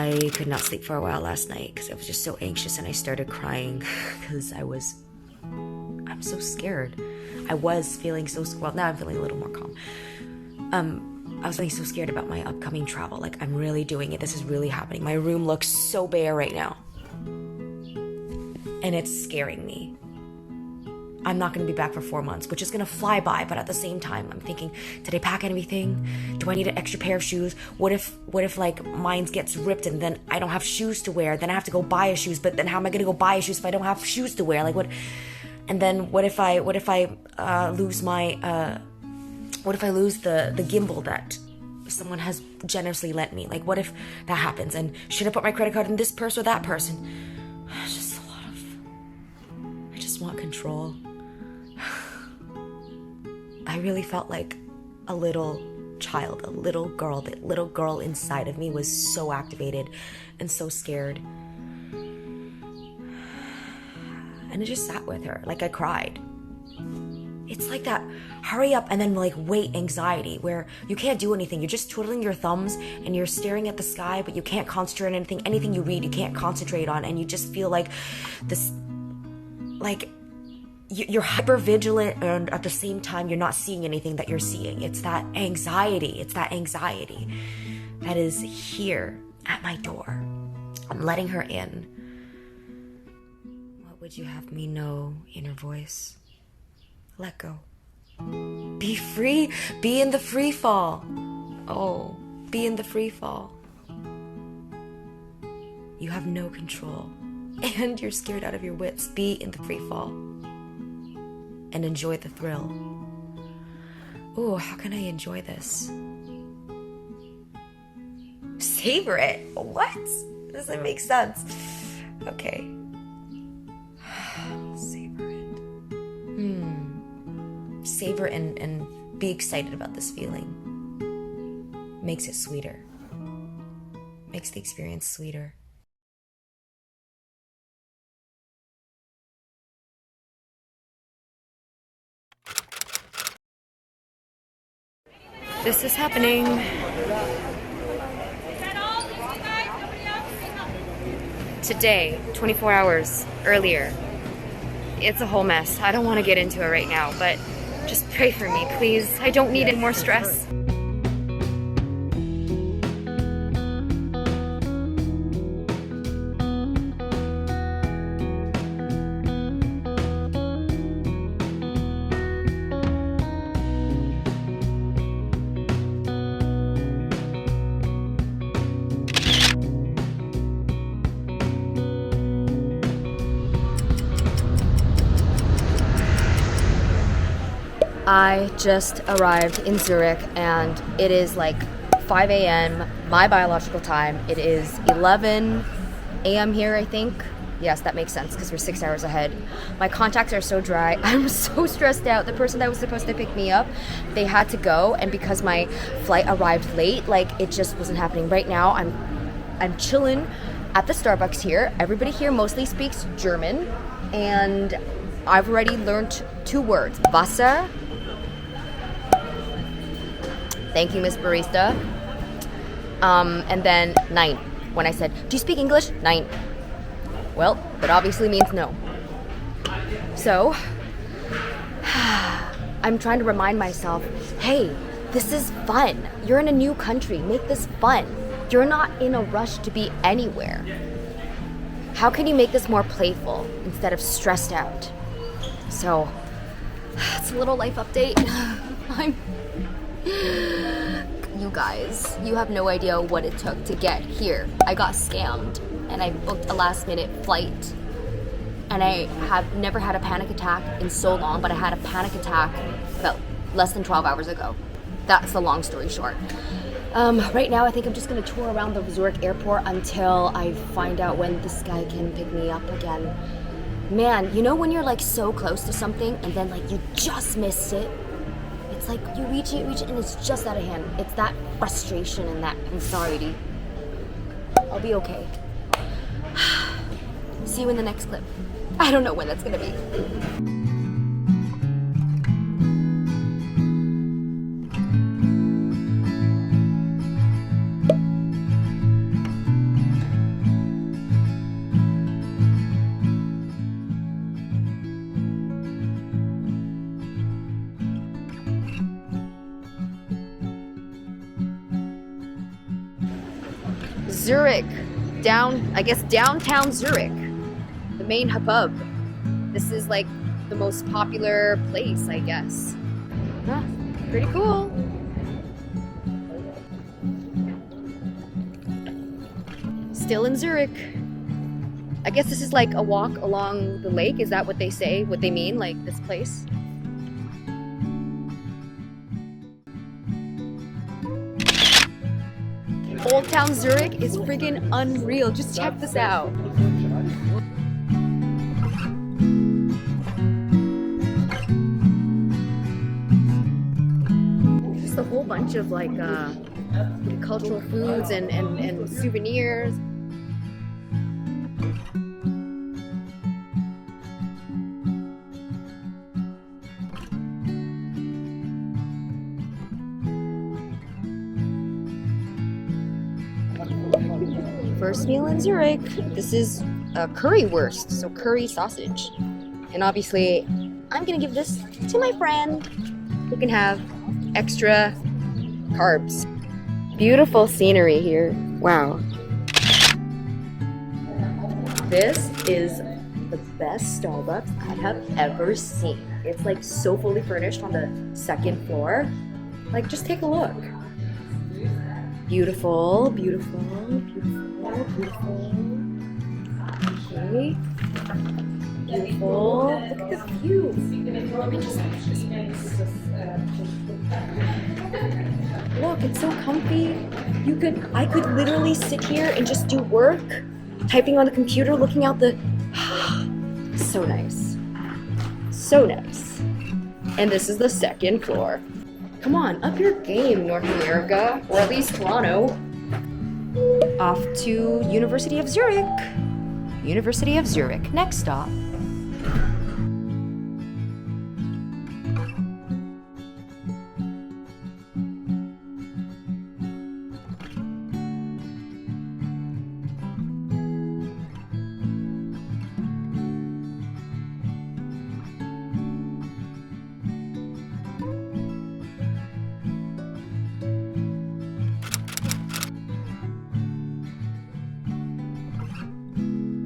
I could not sleep for a while last night because I was just so anxious, and I started crying because I'm so scared. I was feeling so, well, now I'm feeling a little more calm. I was feeling so scared about my upcoming travel. Like, I'm really doing it. This is really happening. My room looks so bare right now. And it's scaring me. I'm not going to be back for 4 months, which is going to fly by. But at the same time, I'm thinking, did I pack anything? Do I need an extra pair of shoes? What if like mine gets ripped and then I don't have shoes to wear? Then I have to go buy a shoes. But then how am I going to go buy a shoes if I don't have shoes to wear? Like what? And then what if I lose my what if I lose the gimbal that someone has generously lent me? Like, what if that happens? And should I put my credit card in this purse or that person? It's just a lot of... I just want control. I really felt like a little child, a little girl. The little girl inside of me was so activated and so scared. And I just sat with her. Like, I cried. It's like that hurry up and then like wait anxiety where you can't do anything. You're just twiddling your thumbs and you're staring at the sky, but you can't concentrate on anything. Anything you read, you can't concentrate on, and you just feel like this, like you're hyper vigilant, and at the same time you're not seeing anything that you're seeing. It's that anxiety. It's that anxiety that is here at my door. I'm letting her in. What would you have me know, inner voice? Let go. Be free. Be in the free fall. Oh, be in the free fall. You have no control. And you're scared out of your wits. Be in the free fall. And enjoy the thrill. Ooh, how can I enjoy this? Savor it. What? Doesn't make sense. Okay. Savor it. Savor and be excited about this feeling. Makes it sweeter. Makes the experience sweeter. This is happening. Today, 24 hours earlier. It's a whole mess. I don't want to get into it right now, but just pray for me, please. I don't need any more stress. I just arrived in Zurich and it is like 5 a.m. my biological time. It is 11 a.m. here, I think. Yes, that makes sense because we're 6 hours ahead. My contacts are so dry. I'm so stressed out. The person that was supposed to pick me up, they had to go, and because my flight arrived late, like it just wasn't happening. Right now, I'm chilling at the Starbucks here. Everybody here mostly speaks German, and I've already learned 2 words: Wasser. Thank you, Miss Barista. And then nein. When I said, do you speak English? Nein. Well, that obviously means no. So, I'm trying to remind myself, hey, this is fun. You're in a new country. Make this fun. You're not in a rush to be anywhere. How can you make this more playful instead of stressed out? So, it's a little life update. You guys, you have no idea what it took to get here. I got scammed and I booked a last-minute flight, and I have never had a panic attack in so long, but I had a panic attack about less than 12 hours ago. That's the long story short. Right now I think I'm just gonna tour around the Zurich airport until I find out when this guy can pick me up again. Man, you know when you're like so close to something and then like you just missed it? It's like you reach it, and it's just out of hand. It's that frustration and that anxiety. I'll be okay. See you in the next clip. I don't know when that's gonna be. Zurich. I guess downtown Zurich. The main hub. This is like the most popular place, I guess. Huh, pretty cool. Still in Zurich. I guess this is like a walk along the lake. Is that what they say? What they mean? Like this place? Old Town Zurich is friggin' unreal. Just check this out. Just a whole bunch of like cultural foods and souvenirs. First meal in Zurich. This is a curry Wurst, so curry sausage. And obviously, I'm gonna give this to my friend who can have extra carbs. Beautiful scenery here. Wow. This is the best Starbucks I have ever seen. It's like so fully furnished on the second floor. Like, just take a look. Beautiful, beautiful, beautiful, beautiful. Okay. Beautiful. Look at the view. Let me just look, it's so comfy. I could literally sit here and just do work, typing on the computer, looking out the so nice. So nice. And this is the second floor. Come on, up your game, North America, or at least Toronto. Off to University of Zurich. University of Zurich, next stop.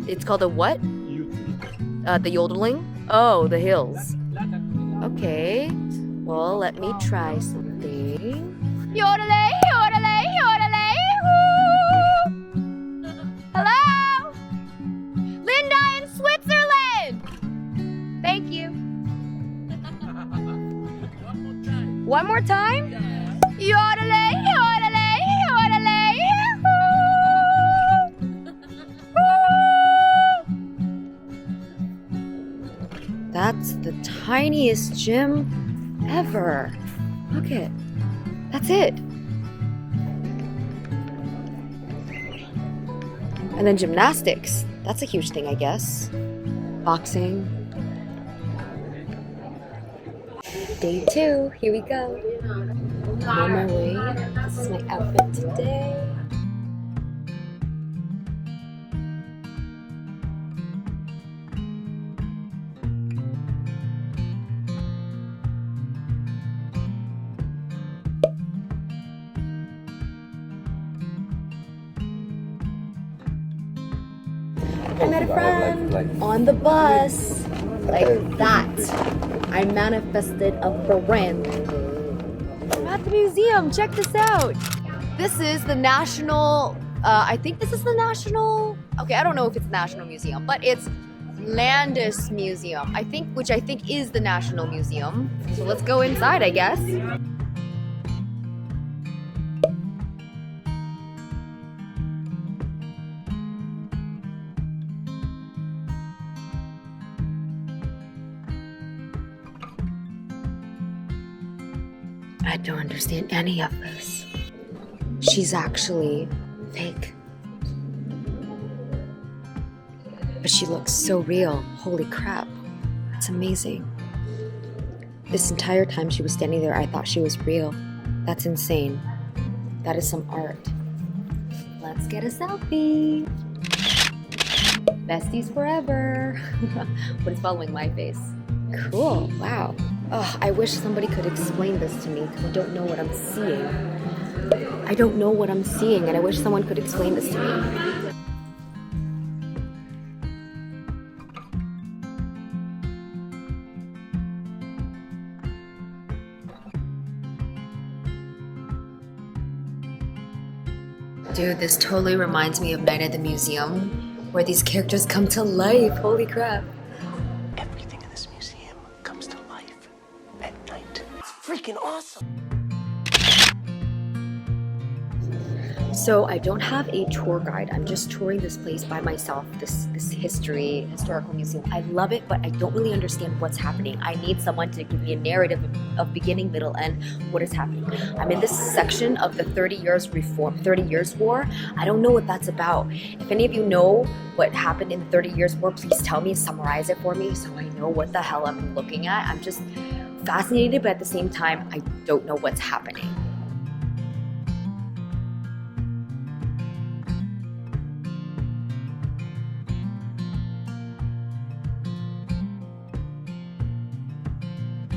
It's called a what? The yodeling? Oh, the hills. Okay. Well, let me try something. Yodelay, yodelay, yodelay, woo! Hello? Linda in Switzerland! Thank you. One more time? Yodelay, yodelay, yodelay, That's the tiniest gym ever. Look it. That's it. And then gymnastics. That's a huge thing, I guess. Boxing. Day 2. Here we go. I'm on my way. This is my outfit today. I met a friend on the bus, like that. I manifested a friend. I'm at the museum, check this out. This is the National, I think this is the National, okay, I don't know if it's the National Museum, but it's Landis Museum, which I think is the National Museum. So let's go inside, I guess. I don't understand any of this. She's actually fake. But she looks so real. Holy crap. That's amazing. This entire time she was standing there, I thought she was real. That's insane. That is some art. Let's get a selfie. Besties forever. But it's following my face. Cool, wow. Oh, I wish somebody could explain this to me because I don't know what I'm seeing. I don't know what I'm seeing, and I wish someone could explain this to me. Dude, this totally reminds me of Night at the Museum, where these characters come to life. Holy crap. Everything in this museum comes to life at night. It's freaking awesome. So I don't have a tour guide. I'm just touring this place by myself, this historical museum. I love it, but I don't really understand what's happening. I need someone to give me a narrative of beginning, middle, end, what is happening. I'm in this section of the 30 Years War. I don't know what that's about. If any of you know what happened in the 30 Years War, please tell me, summarize it for me so I know what the hell I'm looking at. I'm just fascinated, but at the same time, I don't know what's happening.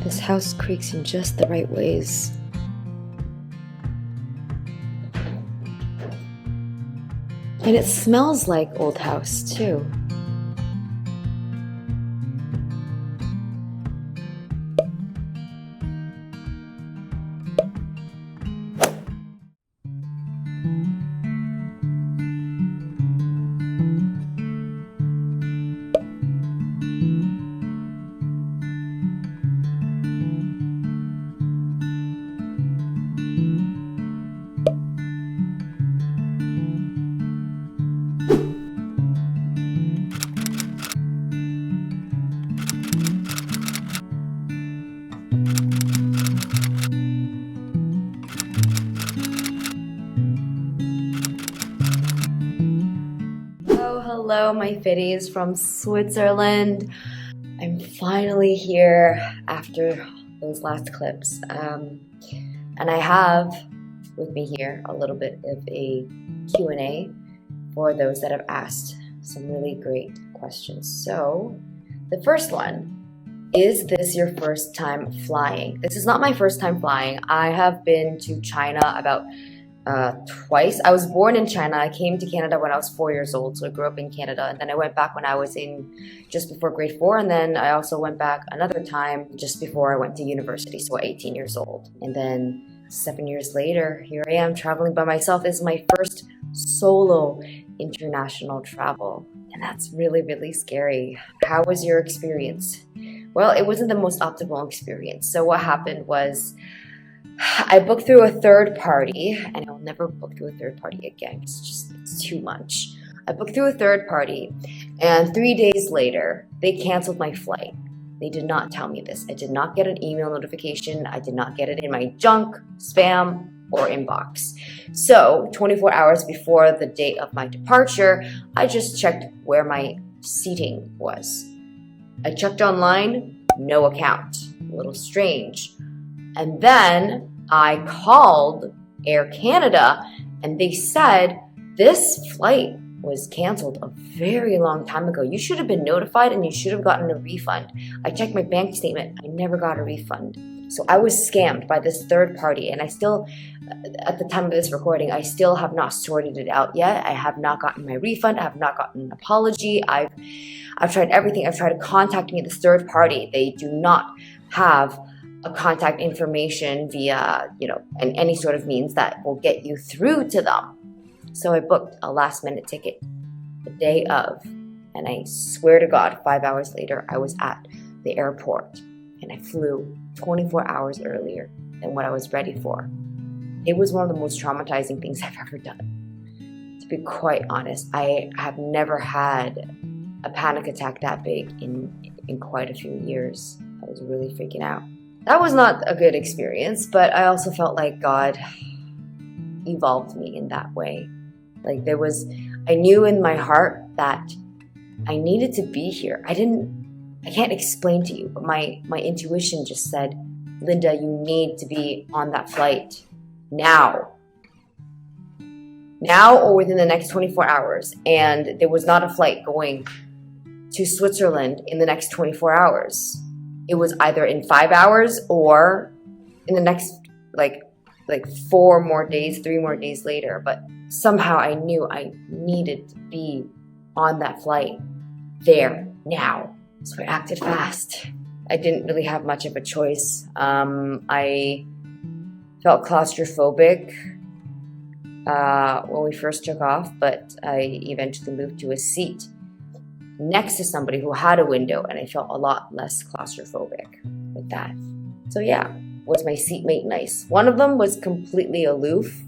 This house creaks in just the right ways. And it smells like old house too. Hello, my fitties from Switzerland. I'm finally here after those last clips. And I have with me here a little bit of a Q&A for those that have asked some really great questions. So the first one, is this your first time flying? This is not my first time flying. I have been to China about twice. I was born in China. I came to Canada when I was 4 years old, so I grew up in Canada, and then I went back when I was in just before grade 4, and then I also went back another time just before I went to university, so 18 years old. And then 7 years later, here I am traveling by myself. This is my first solo international travel, and that's really, really scary. How was your experience? Well, it wasn't the most optimal experience. So what happened was I booked through a third party, and I'll never book through a third party again. It's too much. I booked through a third party, and 3 days later, they canceled my flight. They did not tell me this. I did not get an email notification. I did not get it in my junk, spam, or inbox. So 24 hours before the date of my departure, I just checked where my seating was. I checked online, no account. A little strange. And then I called Air Canada, and they said this flight was canceled a very long time ago. You should have been notified and you should have gotten a refund. I checked my bank statement. I never got a refund. So I was scammed by this third party, and I still, at the time of this recording, I still have not sorted it out yet. I have not gotten my refund. I have not gotten an apology. I've tried everything. I've tried contacting this third party. They do not have a contact information via, and any sort of means that will get you through to them. So I booked a last minute ticket the day of, and I swear to God, 5 hours later, I was at the airport, and I flew 24 hours earlier than what I was ready for. It was one of the most traumatizing things I've ever done. To be quite honest, I have never had a panic attack that big in quite a few years. I was really freaking out. That was not a good experience, but I also felt like God evolved me in that way. I knew in my heart that I needed to be here. I can't explain to you, but my intuition just said, Linda, you need to be on that flight now. Now or within the next 24 hours. And there was not a flight going to Switzerland in the next 24 hours. It was either in 5 hours or in the next like 4 more days, 3 more days later, but somehow I knew I needed to be on that flight there now. So I acted fast. I didn't really have much of a choice. I felt claustrophobic when we first took off, but I eventually moved to a seat next to somebody who had a window, and I felt a lot less claustrophobic with that. So yeah, was my seatmate nice? One of them was completely aloof,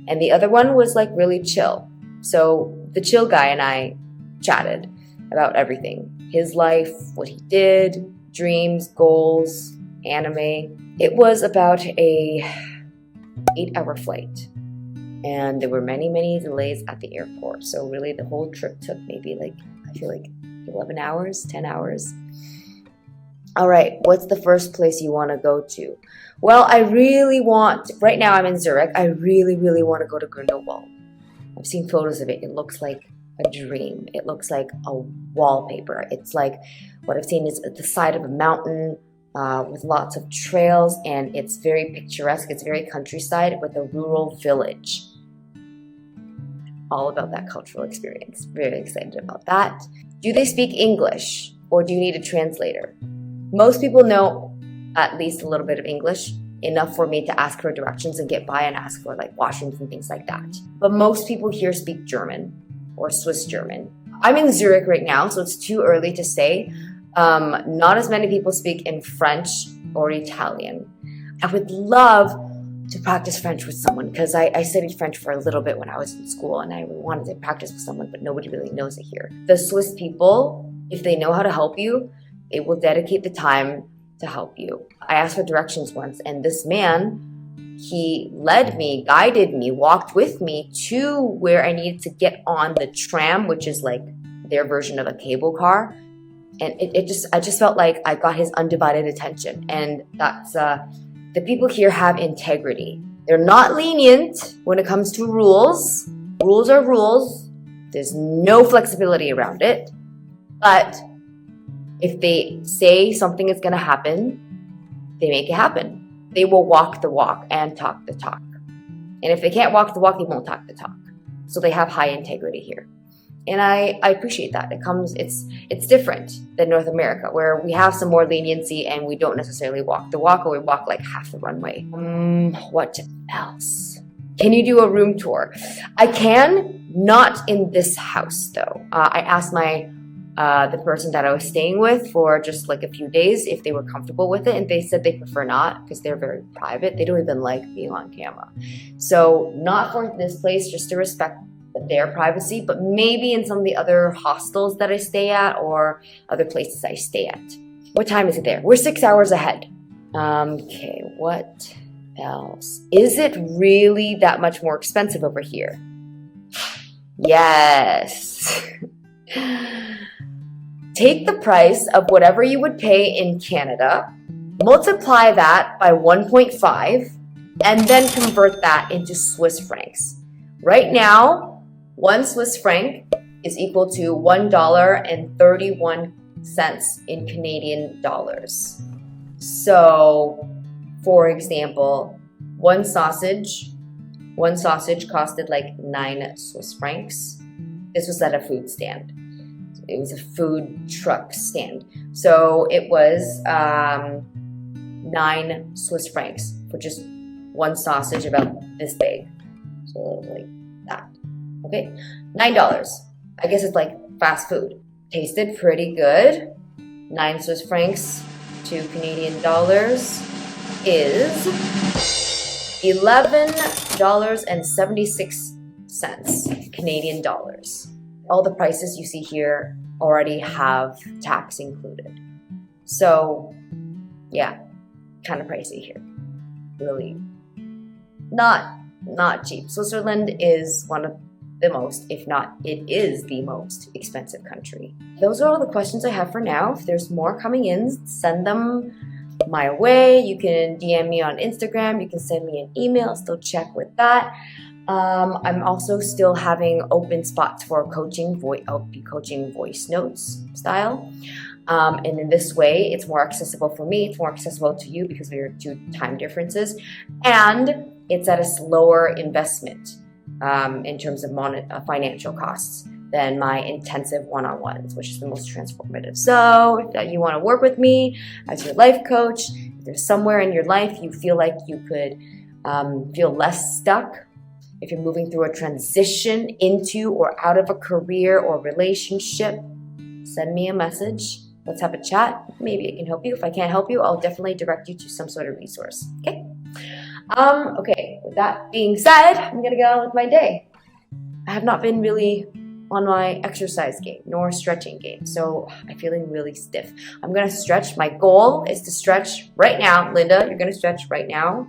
and the other one was like really chill. So the chill guy and I chatted about everything. His life, what he did, dreams, goals, anime. It was about a 8-hour flight, and there were many, many delays at the airport. So really the whole trip took maybe like, I feel like 11 hours, 10 hours. All right, what's the first place you want to go to? Well, right now I'm in Zurich. I really, really want to go to Grindelwald. I've seen photos of it. It looks like a dream. It looks like a wallpaper. It's like, what I've seen is at the side of a mountain with lots of trails, and it's very picturesque. It's very countryside with a rural village. All about that cultural experience. Very excited about that. Do they speak English, or do you need a translator? Most people know at least a little bit of English, enough for me to ask for directions and get by and ask for like washrooms and things like that. But most people here speak German or Swiss German. I'm in Zurich right now, so it's too early to say. Not as many people speak in French or Italian. I would love to practice French with someone, because I studied French for a little bit when I was in school, and I wanted to practice with someone, but nobody really knows it here. The Swiss people, if they know how to help you, they will dedicate the time to help you. I asked for directions once, and this man, he led me, guided me, walked with me to where I needed to get on the tram, which is like their version of a cable car. And I just felt like I got his undivided attention. And that's, the people here have integrity. They're not lenient when it comes to rules. Rules are rules. There's no flexibility around it. But if they say something is going to happen, they make it happen. They will walk the walk and talk the talk. And if they can't walk the walk, they won't talk the talk. So they have high integrity here. And I appreciate that. It's different than North America, where we have some more leniency and we don't necessarily walk the walk, or we walk like half the runway. What else? Can you do a room tour? I can, not in this house though. I asked the person that I was staying with for just like a few days if they were comfortable with it, and they said they prefer not, because they're very private. They don't even like being on camera. So not for this place, just to respect their privacy, but maybe in some of the other hostels that I stay at or other places I stay at. What time is it there? We're 6 hours ahead. Okay, what else? Is it really that much more expensive over here? Yes. Take the price of whatever you would pay in Canada, multiply that by 1.5, and then convert that into Swiss francs. Right now, 1 Swiss franc is equal to $1.31 in Canadian dollars. So, for example, one sausage costed like 9 Swiss francs. This was at a food stand. It was a food truck stand. So it was 9 Swiss francs for just one sausage about this big. So like that. Okay, $9. I guess it's like fast food. Tasted pretty good. 9 Swiss francs to Canadian dollars is $11.76 Canadian dollars. All the prices you see here already have tax included. So yeah, kind of pricey here. Really not cheap. Switzerland is one of the most, if not, it is the most expensive country. Those are all the questions I have for now. If there's more coming in, send them my way. You can DM me on Instagram. You can send me an email. I'll still check with that. I'm also still having open spots for coaching. I'll be coaching voice notes style. And in this way, it's more accessible for me. It's more accessible to you because of your 2 time differences. And it's at a slower investment in terms of financial costs than my intensive one-on-ones, which is the most transformative. So if you want to work with me as your life coach, if there's somewhere in your life you feel like you could feel less stuck, if you're moving through a transition into or out of a career or relationship, send me a message. Let's have a chat. Maybe it can help you. If I can't help you, I'll definitely direct you to some sort of resource. Okay? Okay, with that being said, I'm gonna go on with my day. I have not been really on my exercise game nor stretching game, so I'm feeling really stiff. I'm gonna stretch. My goal is to stretch right now. Linda, you're gonna stretch right now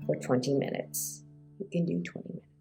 for 20 minutes. You can do 20 minutes.